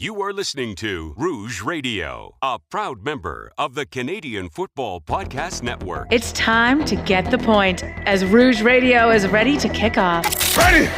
You are listening to Rouge Radio, a proud member of the Canadian Football Podcast Network. It's time to get the point as Rouge Radio is ready to kick off. Ready!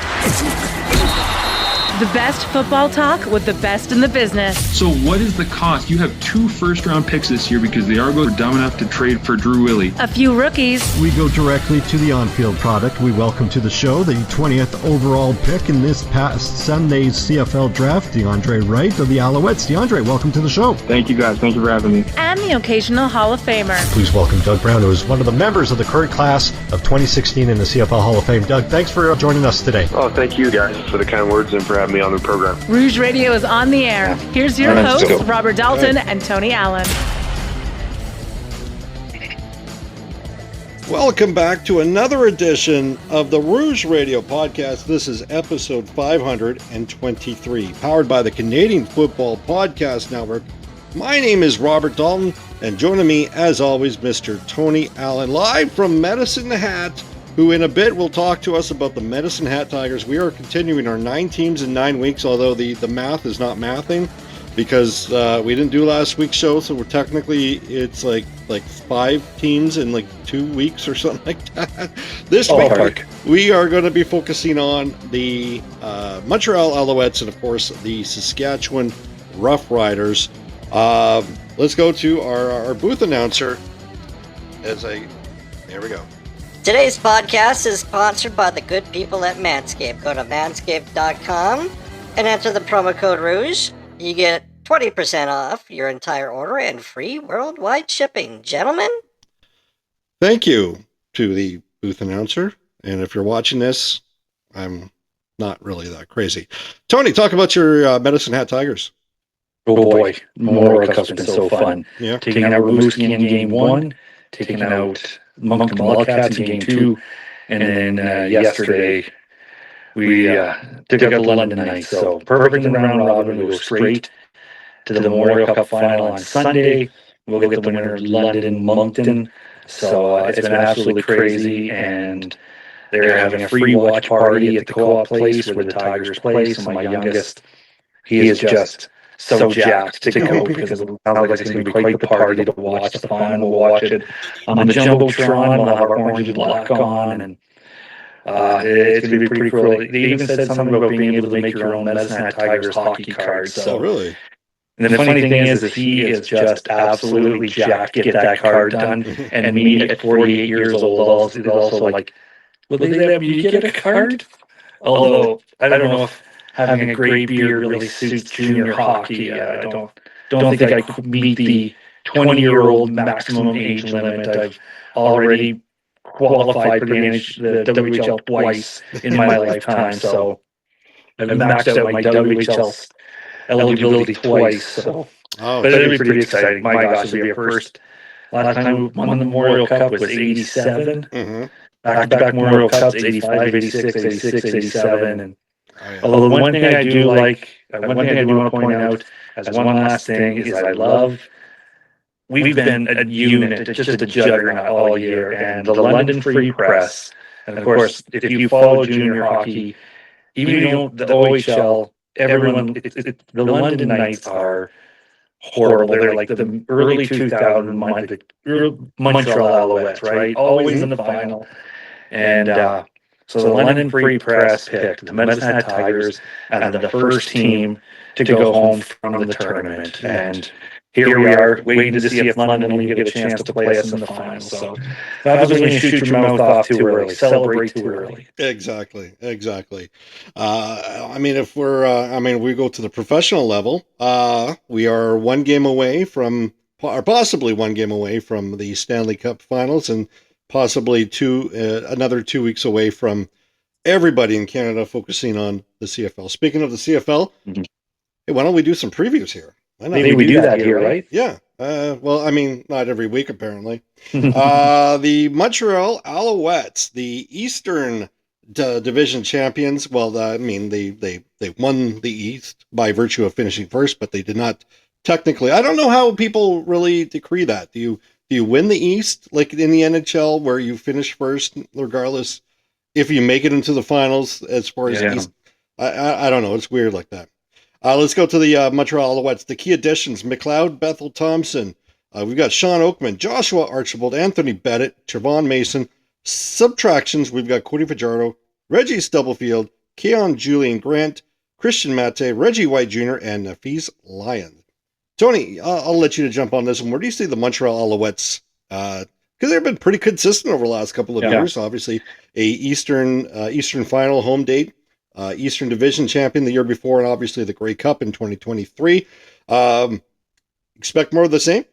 The best football talk with the best in the business. So what is the cost? You have 2 first-round picks this year because the Argos are dumb enough to trade for Drew Willie. A few rookies. We go directly to the on-field product. We welcome to the show the 20th overall pick in this past Sunday's CFL draft, DeAndre Wright of the Alouettes. DeAndre, welcome to the show. Thank you, guys. Thank you for having me. And the occasional Hall of Famer. Please welcome Doug Brown, who is one of the members of the current class of 2016 in the CFL Hall of Fame. Doug, thanks for joining us today. Oh, thank you guys for the kind words and for having me on the program. Rouge Radio is on the air. Here's your hosts, Robert Dalton and Tony Allen. Welcome back to another edition of the Rouge Radio podcast. This is episode 523, powered by the Canadian Football Podcast Network. My name is Robert Dalton, and joining me, as always, Mr. Tony Allen, live from Medicine Hat, who in a bit will talk to us about the Medicine Hat Tigers. We are continuing our 9 teams in 9 weeks, although the math is not mathing because we didn't do last week's show, so we're technically, it's like 5 teams in like 2 weeks or something like that. This week, we are going to be focusing on the Montreal Alouettes and, of course, the Saskatchewan RoughRiders. Let's go to our booth announcer. There we go. Today's podcast is sponsored by the good people at Manscaped. Go to manscaped.com and enter the promo code Rouge. You get 20% off your entire order and free worldwide shipping. Gentlemen? Thank you to the booth announcer. And if you're watching this, I'm not really that crazy. Tony, talk about your Medicine Hat Tigers. Oh boy, Memorial Cup's been so fun. Yeah. Taking out Rimouski in game 1, taking out Moncton Wildcats in game 2, and then yesterday we took out the London Knights. So perfect in the round robin. We go straight to the Memorial Cup final on Sunday. We'll get the winner London and Moncton. So it's been absolutely crazy, and they're having a free watch party at the co-op place where the Tigers play. So my youngest, he is just so jacked to go because it sounds like it's going to be quite the party to watch the final. We'll watch it on the Jumbotron. We'll have our orange and black on, and it's going to be pretty cool. They even said something about being able to make your own Medicine Hat Tigers hockey cards. So, really? And the funny thing is that he is just absolutely jacked to get that card done. And me at 48 years old is also like, will they let me get a card? Although, I don't know if having a great beard really suits junior hockey. I don't think I could meet the 20-year-old maximum age limit. I've already qualified for the WHL twice in my lifetime, so I've maxed out my WHL eligibility twice. So, but it'll be pretty exciting. My gosh, it'll be a first. Last time we won the Memorial Cup was 87. Mm-hmm. Back-to-back Memorial Cups, 85, 86, 86, 87, and although one thing I do want to point out as one last thing is we've been a unit, just a juggernaut all year, and the London Free Press, and of course, if you follow junior hockey, even if you don't, the OHL, everyone, the London Knights are horrible. They're like the early 2000s Montreal Alouettes, right? Always in the final, and so the London Free Press picked the Medicine Hat Tigers as the first team to go home from the tournament. And here we are waiting to see if London will get a chance to play us in the final. So that was when you shoot your mouth off too early, celebrate too early. Exactly. We go to the professional level. We are one game away from, or possibly one game away from the Stanley Cup Finals, and possibly another 2 weeks away from everybody in Canada focusing on the CFL. Speaking of the CFL, hey, why don't we do some previews here? Maybe we do that here, right? Yeah. Not every week, apparently. The Montreal Alouettes, the Eastern Division champions. Well, they won the East by virtue of finishing first, but they did not technically. I don't know how people really decree that. Do you win the East, like in the NHL, where you finish first, regardless if you make it into the finals as far as East? I don't know. It's weird like that. Let's go to the Montreal Alouettes. The key additions: McLeod, Bethel Thompson. We've got Sean Oakman, Joshua Archibald, Anthony Bennett, Trevon Mason. Subtractions: we've got Cody Fajardo, Reggie Stubblefield, Keon Julian Grant, Christian Mate, Reggie White Jr., and Nafis Lyons. Tony, I'll let you to jump on this one. Where do you see the Montreal Alouettes? Because they've been pretty consistent over the last couple of years. Obviously, a Eastern Final home date, Eastern Division champion the year before, and obviously the Grey Cup in 2023. Expect more of the same?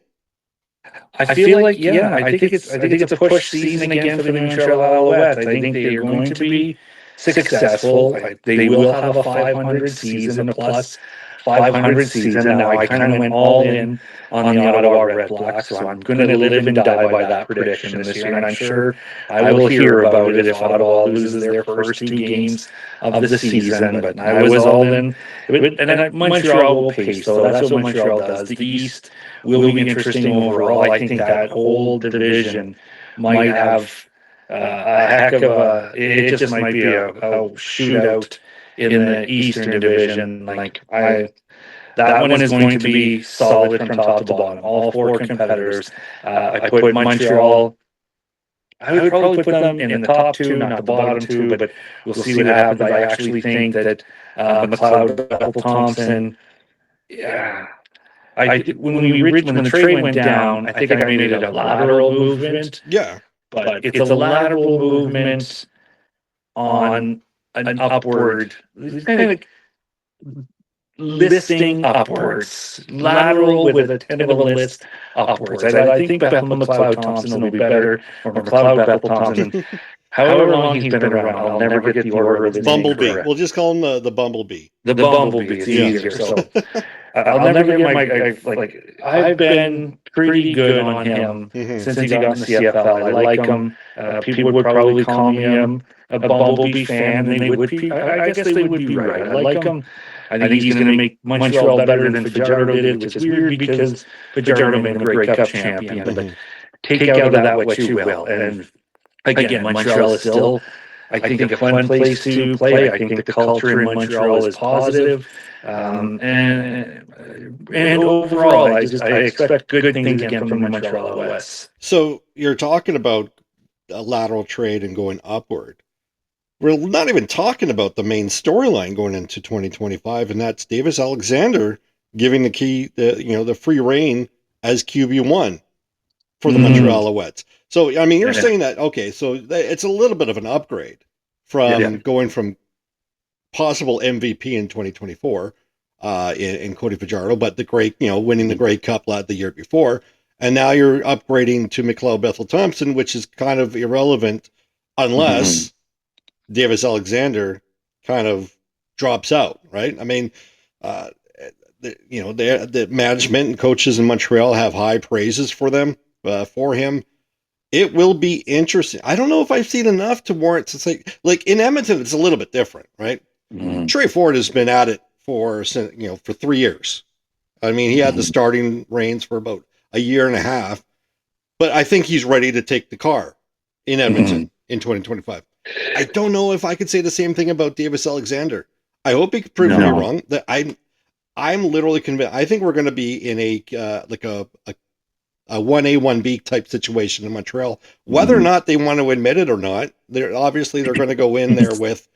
I feel like I think it's a push season again for the Montreal Alouettes. I think they are going to be successful. They will have a 500 season, a plus 500 season. Now, I kind of went all in on the Ottawa Red Blacks, so I'm going to live and die by that prediction this year, and I'm sure I will hear about it if Ottawa loses their first 2 games of the season, but I was all in. And Montreal will pace, so that's what Montreal does. The East will be interesting overall. I think that whole division might have a heck of a... It just might be a shootout in the Eastern Division. That one is going to be solid from top to bottom. All 4 competitors. I put Montreal... I would probably put them in the top 2, not the bottom 2, but we'll see what happens. I actually think that McLeod, Bethel Thompson... When the trade went down, I think I made it a lateral movement. Yeah. But it's a lateral movement on an upward, kind of listing upwards. Lateral with a 10 of a list upwards. I think Bethel McLeod Thompson will be better, or McLeod Bethel Thompson. However long he's been around, I'll never get the order of his Bumblebee. name. We'll just call him the Bumblebee. The Bumblebee is easier. So I'll never get I've been pretty good on him since he got in the CFL. I like him. People would probably call me a Bumblebee fan, and they would be. I guess they would be right. I like him. I think he's going to make Montreal better than Fajardo did, which is weird because Fajardo made him a Grey Cup champion. But take out of that what you will. And again, Montreal is still, I think, a fun place to play. I think the culture in Montreal is positive. And overall, I expect good things again from the Montreal Alouettes. So you're talking about a lateral trade and going upward. We're not even talking about the main storyline going into 2025, and that's Davis Alexander giving the free reign as QB1 for the Montreal Alouettes. So, I mean, you're saying that, okay, so it's a little bit of an upgrade from going from possible MVP in 2024 in Cody Fajardo, but winning the Grey Cup the year before. And now you're upgrading to McLeod Bethel Thompson, which is kind of irrelevant unless Davis Alexander kind of drops out, right? I mean, the management and coaches in Montreal have high praises for him. It will be interesting. I don't know if I've seen enough to warrant to say, like in Edmonton, it's a little bit different, right? Trey Ford has been at it for 3 years. I mean, he had the starting reins for about a year and a half, but I think he's ready to take the car in Edmonton in 2025. I don't know if I could say the same thing about Davis Alexander. I hope he could prove me wrong. That I'm literally convinced. I think we're going to be in a 1A, 1B type situation in Montreal. Whether or not they want to admit it or not, they're going to go in there with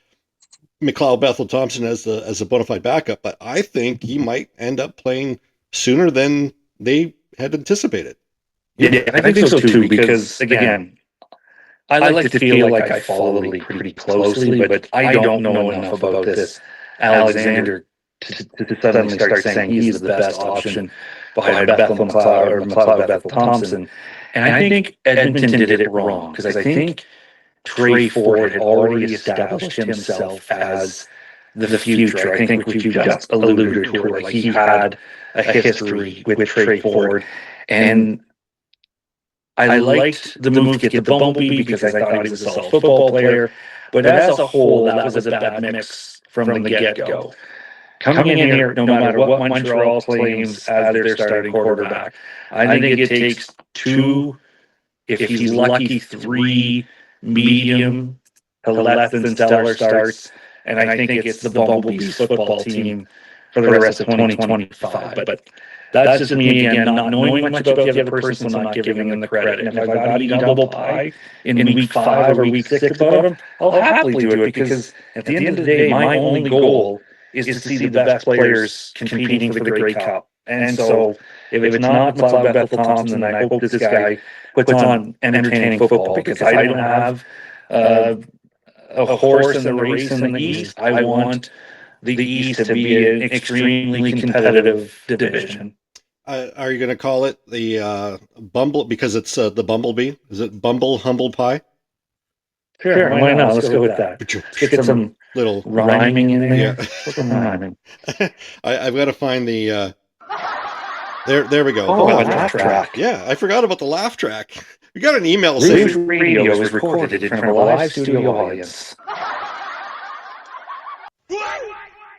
McLeod Bethel Thompson as a bona fide backup. But I think he might end up playing sooner than they had anticipated. Yeah, I think so too. Because again, I like to feel like I follow the league pretty closely, but I don't know enough about this Alexander to suddenly start saying he's the best option behind Bethel McLeod or McLeod Bethel Thompson. And I think Edmonton did it wrong because I think Trey Ford had already established himself as the future. I think what you just alluded to, like he had a history with Trey Ford, and I liked the move to get the Bumblebee because I thought he was a solid football player, but as a whole, that was a bad mix from the get-go. Coming in here, no matter what Montreal claims as their starting quarterback, I think it takes 2, if he's lucky, 3 medium to less than stellar starts, and I think it's the Bumblebees football team for the rest of 2025. But that's just me, again, not knowing much about the other person, so not giving them the credit. And if I've got to eat humble pie in week 5 or week 6 about them, I'll happily do it, because at the end of the day, my only goal is to see the best players competing for the Grey Cup. And so if it's not McLeod Bethel Thompson, then I hope this guy puts on entertaining football, because I don't have a horse in the race in the East. I want the East to be an extremely competitive division. Are you going to call it the Bumble, because it's the Bumblebee? Is it Bumble Humble Pie? Sure, why not? Let's go with that. Get some little rhyming in there. Yeah. Some rhyming. I've got to find the... There we go. Oh, laugh track. Yeah, I forgot about the laugh track. We got an email Rouge saying... Radio is recorded in front of a live studio audience.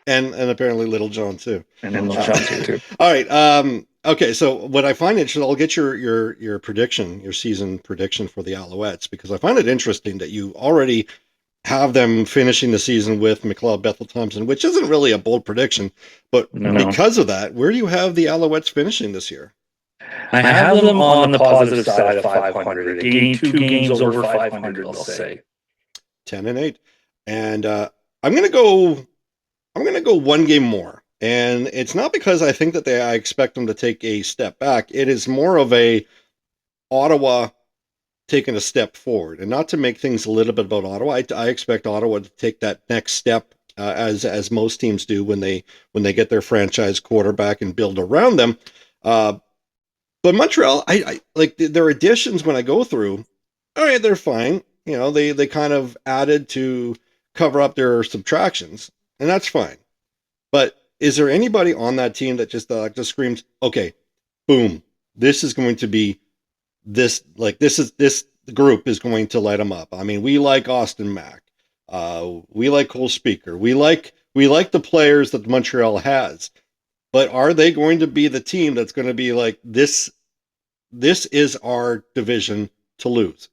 And apparently Little John too. And then Little John too. All right. Okay. So what I find interesting, I'll get your prediction, your season prediction for the Alouettes, because I find it interesting that you already have them finishing the season with McLeod Bethel Thompson, which isn't really a bold prediction, but because of that, where do you have the Alouettes finishing this year? I have them on the positive side of 500. Gain 2 games over 500, I'll say. 10-8. And I'm going to go 1 game more. And it's not because I think that I expect them to take a step back. It is more of a Ottawa taking a step forward. And not to make things a little bit about Ottawa, I expect Ottawa to take that next step, as most teams do when they get their franchise quarterback and build around them. But Montreal, I like their additions when I go through. All right, they're fine. You know, they kind of added to cover up their subtractions, and that's fine. But is there anybody on that team that just screams, okay, boom, this is going to be this group is going to light them up? I mean, we like Austin Mack. We like Cole Speaker. We like the players that Montreal has. But are they going to be the team that's going to be like, this is our division to lose?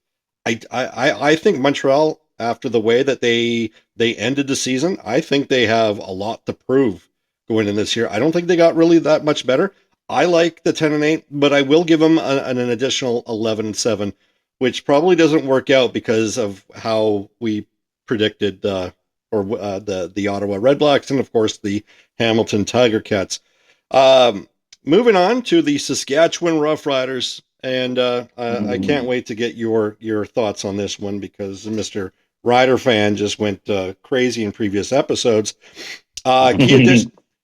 I think Montreal, after the way that they ended the season, I think they have a lot to prove going in this year. I don't think they got really that much better. I like the 10-8, but I will give them an additional 11-7, which probably doesn't work out because of how we predicted the Ottawa Redblacks and, of course, the Hamilton Tiger Cats. Moving on to the Saskatchewan RoughRiders, and I can't wait to get your thoughts on this one, because Mr. Rider fan just went crazy in previous episodes.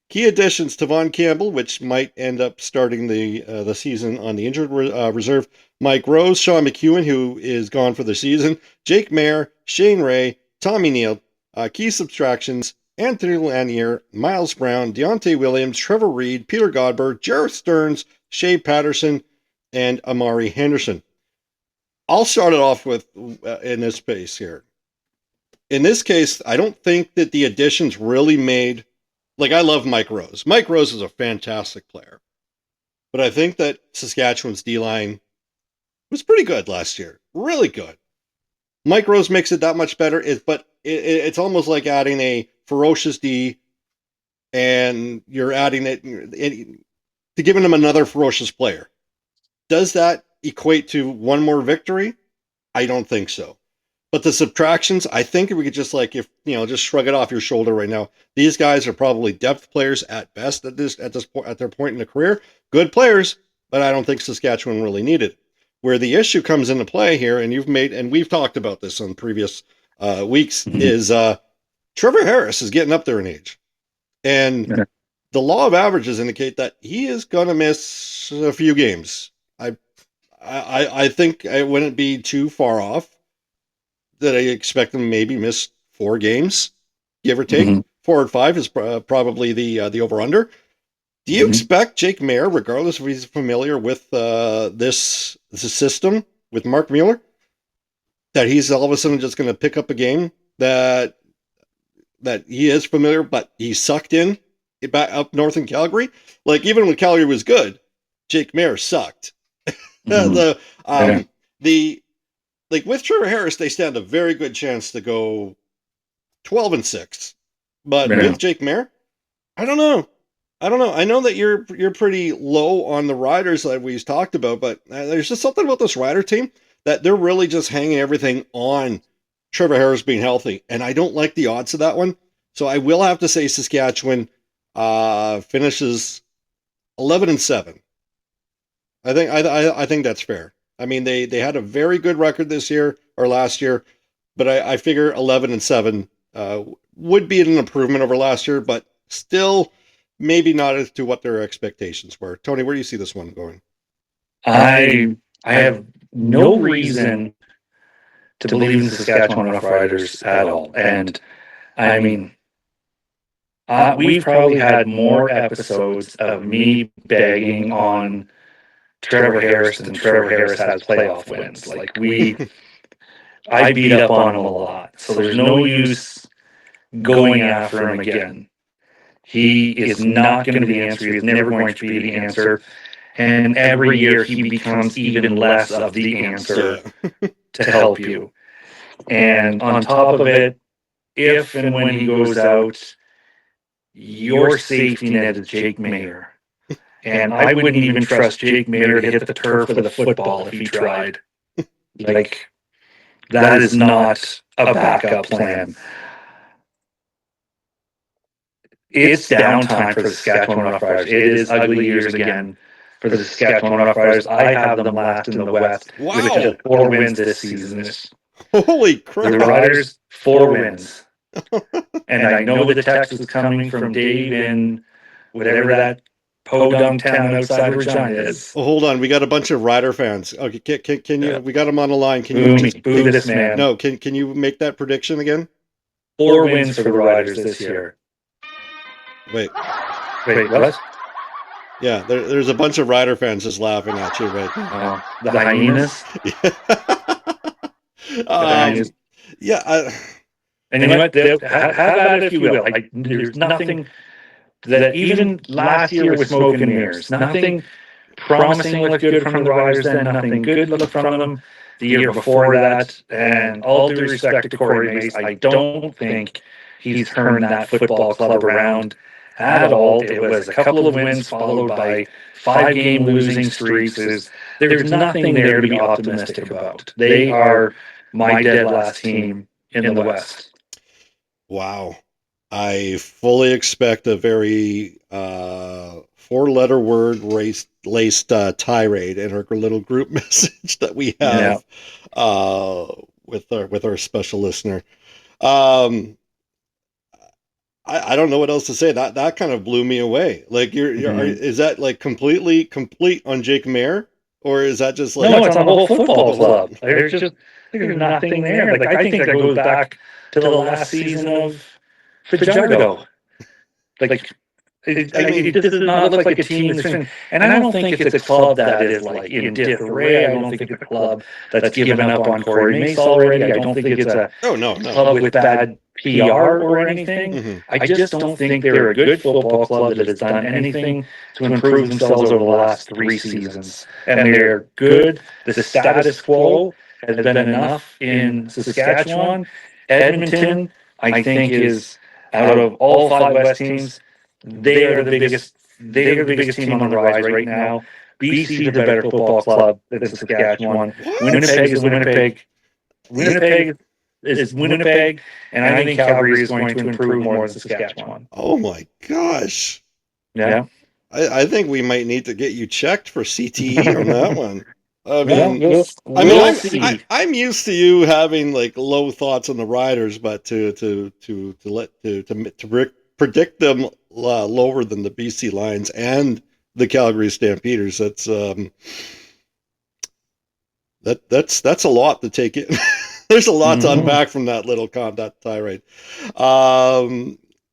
Key additions: Tavon Campbell, which might end up starting the season on the injured reserve. Mike Rose, Sean McEwen, who is gone for the season. Jake Mayer, Shane Ray, Tommy Neal. Key subtractions: Anthony Lanier, Miles Brown, Deontay Williams, Trevor Reed, Peter Godber, Jareth Stearns, Shea Patterson, and Amari Henderson. I'll start it off with in this space here. In this case, I don't think that the additions really made... Like, I love Mike Rose. Mike Rose is a fantastic player. But I think that Saskatchewan's D-line was pretty good last year. Really good. Mike Rose makes it that much better, but it's almost like adding a ferocious D, and you're adding it to giving them another ferocious player. Does that equate to one more victory? I don't think so. But the subtractions, I think if we could just just shrug it off your shoulder right now. These guys are probably depth players at best at their point in the career. Good players, but I don't think Saskatchewan really needed it. Where the issue comes into play here, and we've talked about this on previous weeks, is Trevor Harris is getting up there in age. And the law of averages indicate that he is going to miss a few games. I think I wouldn't be too far off that I expect him to maybe miss 4 games, give or take. 4 or 5 is probably the over-under. Do you expect Jake Mayer, regardless if he's familiar with this system with Mark Mueller, that he's all of a sudden just going to pick up a game that he is familiar, but he sucked in back up north in Calgary? Like, even when Calgary was good, Jake Mayer sucked. With Trevor Harris, they stand a very good chance to go 12-6. But with Jake Mayer, I don't know. I don't know. I know that you're pretty low on the riders that we've talked about, but there's just something about this rider team that they're really just hanging everything on Trevor Harris being healthy, and I don't like the odds of that one. So I will have to say Saskatchewan finishes 11-7. I think that's fair. I mean, they had a very good record this year or last year, but I figure 11-7 would be an improvement over last year, but still maybe not as to what their expectations were. Tony, where do you see this one going? I have no reason to believe in the Saskatchewan RoughRiders at all. And I mean, we've probably had more episodes of me begging on Trevor Harris than Trevor Harris has playoff wins. Like I beat up on him a lot. So there's no use going after him again. He is not going to be the answer. He's never going to be the answer. And every year he becomes even less of the answer to help you. And on top of it, if and when he goes out, your safety net is Jake Mayer. And I wouldn't even trust Jake Mayer to hit the turf with a football if he tried. Like, that is not a backup plan. It's downtime for the Saskatchewan RoughRiders. It is ugly years again for the Saskatchewan RoughRiders. I have them last in the West with just 4 wins this season. Holy crap. The Riders, 4 wins. And I know the text is coming from Dave in whatever that podunk town outside Regina is. Oh, hold on. We got a bunch of Rider fans. Okay, can you, we got them on the line. Can you just boo this man? No, can you make that prediction again? 4 wins for the Riders this year. Wait, what? Yeah, there's a bunch of Rider fans just laughing at you right now. The hyenas? Yeah. And you know what? Have at it if you will. There's nothing that even last year was smoke and mirrors. Nothing promising looked good from the Riders then. Nothing good looked from them the year before that. And all due respect to Corey Mace, I don't think he's turned that football club around at all. It was a couple of wins followed by 5-game losing streaks. There's nothing there to be optimistic about. They are my dead last team in the West. Wow. I fully expect a very 4-letter word laced tirade in our little group message that we have with our special listener. I don't know what else to say. That kind of blew me away. Like is that like complete on Jake Mayer, or is that just like no? It's on the whole football club. There's nothing there. Like I think that goes back to the last season of Fajardo. It does not look like a team that's been, and I don't think it's a club that is like in disarray. I don't think it's a club that's given up on Corey Mace already. I don't think it's a club with bad PR or anything. Mm-hmm. I just don't think they're a good football club that has done anything to improve themselves over the last 3 seasons. And they're good. The status quo has been enough in Saskatchewan. Edmonton, I think, is out of all 5 West teams, they are the biggest team on the rise right now. BC is a better football club than Saskatchewan. Winnipeg is Winnipeg. Winnipeg is Winnipeg, and I think Calgary is going to improve more than Saskatchewan. Oh my gosh. Yeah. I think we might need to get you checked for CTE on that one. I mean, I'm used to you having like low thoughts on the Riders, but to predict them lower than the BC Lions and the Calgary Stampeders, that's a lot to take in. There's a lot to unpack from that little that tirade.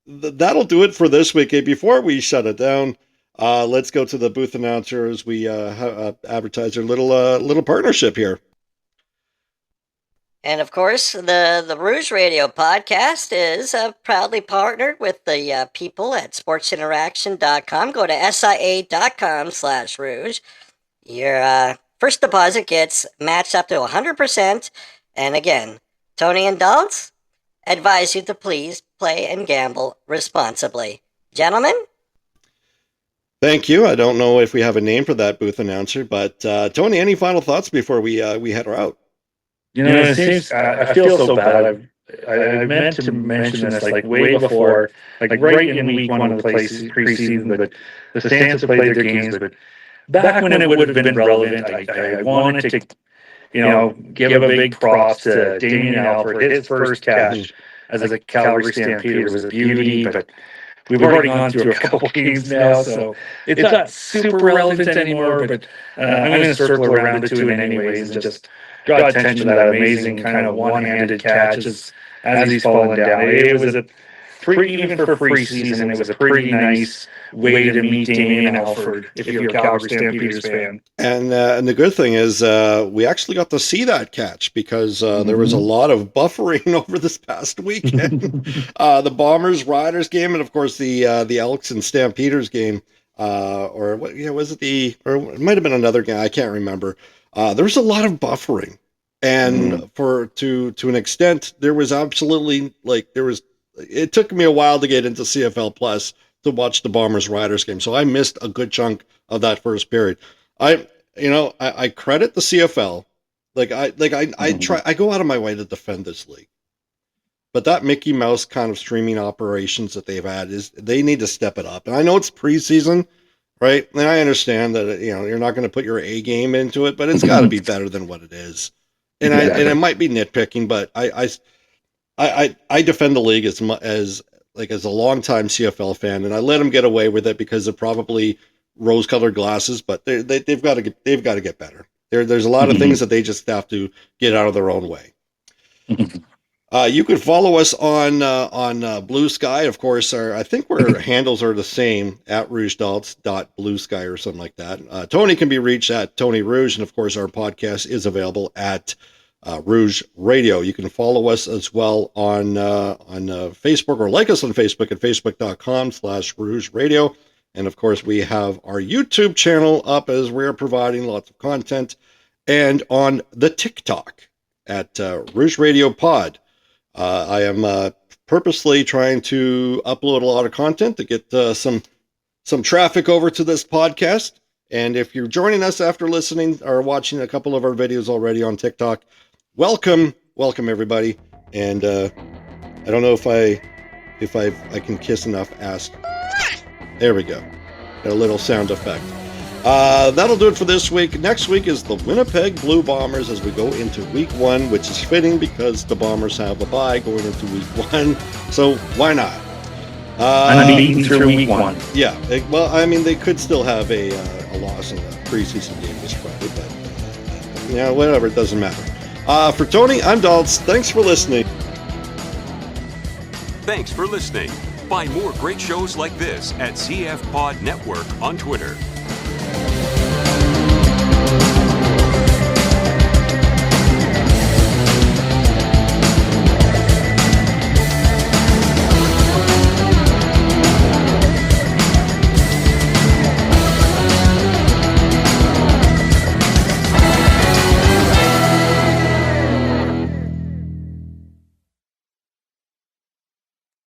That'll do it for this week. Before we shut it down, let's go to the booth announcer as we advertise our little partnership here. And of course, the Rouge Radio podcast is proudly partnered with the people at sportsinteraction.com. Go to sia.com/rouge. Your first deposit gets matched up to 100%. And again, Tony and Dalts advise you to please play and gamble responsibly. Gentlemen? Thank you. I don't know if we have a name for that booth announcer, but Tony, any final thoughts before we head her out? It seems I feel so bad. I meant to mention this like way before, like right in week one of the preseason, but the Stans have played their games. But back when it would have been relevant, I wanted to, give a big props to Damien Alford. His first catch as a Calgary Stampeder was a beauty, but we've already gone through a couple games now, so it's not super relevant anymore. But I'm going to circle around it to it anyways and just draw attention to that amazing kind of one-handed catch as he's falling down. It was even for preseason, it was a pretty nice way to meet Damien Alford if you're a Calgary Stampeders fan. And the good thing is we actually got to see that catch because there was a lot of buffering over this past weekend. The Bombers Riders game, and of course the Elks and Stampeders game, or what? Yeah, was it or it might have been another game. I can't remember. There was a lot of buffering, and to an extent, there was absolutely it took me a while to get into CFL Plus to watch the Bombers Riders game, so I missed a good chunk of that first period. I credit the CFL. I go out of my way to defend this league, but that Mickey Mouse kind of streaming operations that they've had they need to step it up. And I know it's preseason, right? And I understand that you're not going to put your A game into it, but it's got to be better than what it is. And exactly. I might be nitpicking, but I defend the league as a longtime CFL fan, and I let them get away with it because they're probably rose-colored glasses, but they've got to get better. There's a lot of things that they just have to get out of their own way. You can follow us on Blue Sky. Of course, I think our handles are the same at RougeDalts.bluesky or something like that. Tony can be reached at Tony Rouge, and of course, our podcast is available at Rouge Radio. You can follow us as well on Facebook, or like us on Facebook at facebook.com/Rouge Radio. And of course, we have our YouTube channel up as we're providing lots of content, and on the TikTok at Rouge Radio Pod. I am purposely trying to upload a lot of content to get some traffic over to this podcast. And if you're joining us after listening or watching a couple of our videos already on TikTok, welcome everybody. And I don't know if I can kiss enough ass. There we go. Got a little sound effect. That'll do it for this week. Next week is the Winnipeg Blue Bombers as we go into week 1, which is fitting because the Bombers have a bye going into week 1. So why not? Unbeaten through week 1. Yeah. They could still have a loss in the preseason game this Friday, but whatever. It doesn't matter. For Tony, I'm Dalts. Thanks for listening. Thanks for listening. Find more great shows like this at CF Pod Network on Twitter.